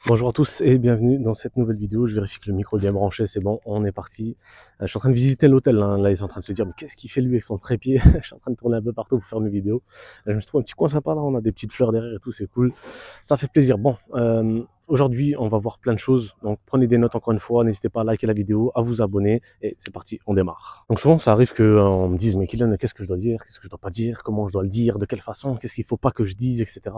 Bonjour à tous et bienvenue dans cette nouvelle vidéo. Je vérifie que le micro est bien branché, c'est bon, on est parti. Je suis en train de visiter l'hôtel, là ils sont en train de se dire mais qu'est-ce qu'il fait lui avec son trépied. Je suis en train de tourner un peu partout pour faire mes vidéos. Là, je me suis trouvé un petit coin sympa là, on a des petites fleurs derrière et tout, c'est cool. Ça fait plaisir. Bon, aujourd'hui on va voir plein de choses, donc prenez des notes encore une fois, n'hésitez pas à liker la vidéo, à vous abonner et c'est parti, on démarre. Donc souvent ça arrive qu'on me dise mais Kylian, qu'est-ce que je dois dire, qu'est-ce que je dois pas dire, comment je dois le dire, de quelle façon, qu'est-ce qu'il faut pas que je dise, etc.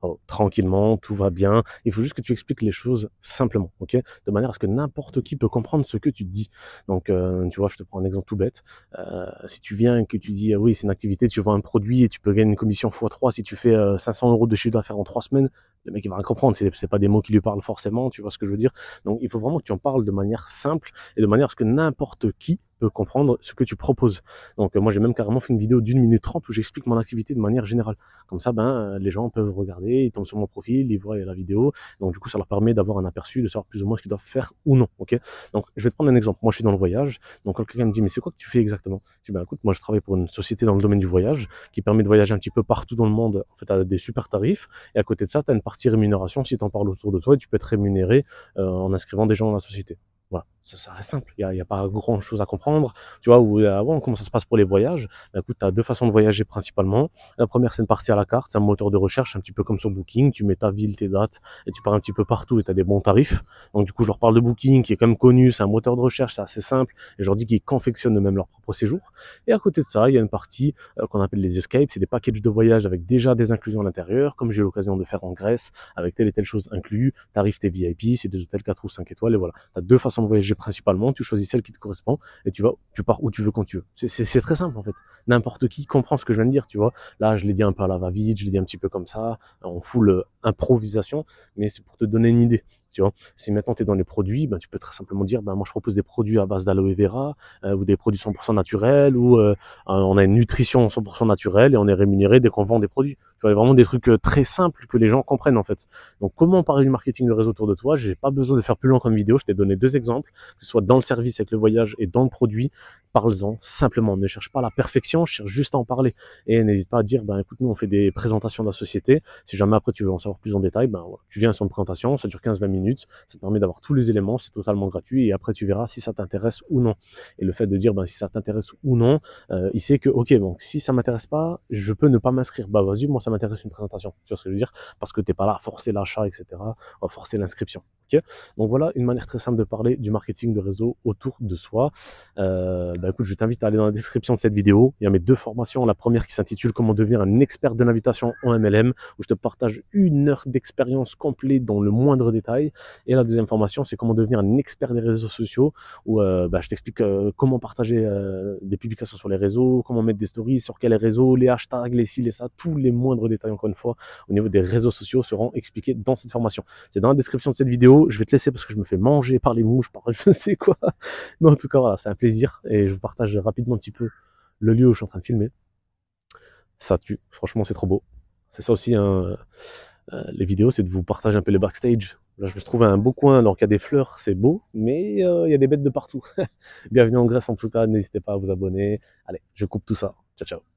Oh, tranquillement, tout va bien. Il faut juste que tu expliques les choses simplement, ok? De manière à ce que n'importe qui peut comprendre ce que tu te dis. Donc, tu vois, je te prends un exemple tout bête. Si tu viens et que tu dis, ah oui, c'est une activité, tu vends un produit et tu peux gagner une commission x3 si tu fais 500 euros de chiffre d'affaires en 3 semaines, le mec il va rien comprendre. C'est pas des mots qui lui parlent forcément, tu vois ce que je veux dire? Donc, il faut vraiment que tu en parles de manière simple et de manière à ce que n'importe qui peut comprendre ce que tu proposes. Donc, moi, j'ai même carrément fait une vidéo d'1 minute 30 où j'explique mon activité de manière générale. Comme ça, les gens peuvent regarder, ils tombent sur mon profil, ils voient la vidéo. Donc, du coup, ça leur permet d'avoir un aperçu, de savoir plus ou moins ce qu'ils doivent faire ou non. Ok. Donc, je vais te prendre un exemple. Moi, je suis dans le voyage. Donc, quand quelqu'un me dit, mais c'est quoi que tu fais exactement? Je dis, écoute, moi, je travaille pour une société dans le domaine du voyage qui permet de voyager un petit peu partout dans le monde, en fait, à des super tarifs. Et à côté de ça, tu as une partie rémunération. Si tu en parles autour de toi, tu peux être rémunéré en inscrivant des gens dans la société. Voilà, ça reste simple, il y a pas grand chose à comprendre, tu vois, ou avant, comment ça se passe pour les voyages? Écoute, tu as deux façons de voyager principalement. La première, c'est une partie à la carte, c'est un moteur de recherche, un petit peu comme sur Booking, tu mets ta ville, tes dates, et tu pars un petit peu partout et tu as des bons tarifs. Donc du coup, je leur parle de Booking, qui est quand même connu, c'est un moteur de recherche, c'est assez simple, et je leur dis qu'ils confectionnent eux-mêmes leur propre séjour. Et à côté de ça, il y a une partie qu'on appelle les escapes, c'est des packages de voyage avec déjà des inclusions à l'intérieur, comme j'ai eu l'occasion de faire en Grèce, avec telle et telle chose inclus, tarifs tes VIP, c'est des hôtels 4 ou 5 étoiles, et voilà. Tu as deux façons de voyager principalement, tu choisis celle qui te correspond et tu pars où tu veux quand tu veux. C'est très simple en fait. N'importe qui comprend ce que je viens de dire, tu vois. Là, je l'ai dit un peu à la va-vite, je l'ai dit un petit peu comme ça, en full improvisation, mais c'est pour te donner une idée. Tu vois, si maintenant tu es dans les produits, tu peux très simplement dire, moi je propose des produits à base d'aloe vera ou des produits 100% naturels ou on a une nutrition 100% naturelle et on est rémunéré dès qu'on vend des produits. Tu vois, vraiment des trucs très simples que les gens comprennent en fait. Donc comment parler du marketing de réseau autour de toi? J'ai pas besoin de faire plus long comme vidéo, je t'ai donné deux exemples, que ce soit dans le service avec le voyage et dans le produit. Parle-en simplement, ne cherche pas la perfection, cherche juste à en parler. Et n'hésite pas à dire, écoute, nous on fait des présentations de la société, si jamais après tu veux en savoir plus en détail, voilà, tu viens sur une présentation, ça dure 15-20 minutes, ça te permet d'avoir tous les éléments, c'est totalement gratuit, et après tu verras si ça t'intéresse ou non. Et le fait de dire si ça t'intéresse ou non, il sait que ok, donc si ça m'intéresse pas, je peux ne pas m'inscrire. Vas-y, moi ça m'intéresse une présentation, tu vois ce que je veux dire, parce que t'es pas là à forcer l'achat, etc., à forcer l'inscription. Okay, donc voilà une manière très simple de parler du marketing de réseau autour de soi. Écoute, je t'invite à aller dans la description de cette vidéo. Il y a mes deux formations. La première qui s'intitule Comment devenir un expert de l'invitation en MLM, où je te partage 1 heure d'expérience complète dans le moindre détail. Et la deuxième formation, c'est Comment devenir un expert des réseaux sociaux, où je t'explique comment partager des publications sur les réseaux, comment mettre des stories, sur quels réseaux, les hashtags, les ci, les ça, tous les moindres détails, encore une fois, au niveau des réseaux sociaux seront expliqués dans cette formation. C'est dans la description de cette vidéo. Je vais te laisser parce que je me fais manger par les mouches, par je ne sais quoi. Mais en tout cas, voilà, c'est un plaisir et je vous partage rapidement un petit peu le lieu où je suis en train de filmer. Ça tue, franchement, c'est trop beau. C'est ça aussi, les vidéos, c'est de vous partager un peu les backstage. Là, je me suis trouvé un beau coin, donc il y a des fleurs, c'est beau, mais il y a des bêtes de partout. Bienvenue en Grèce en tout cas, n'hésitez pas à vous abonner. Allez, je coupe tout ça. Ciao, ciao.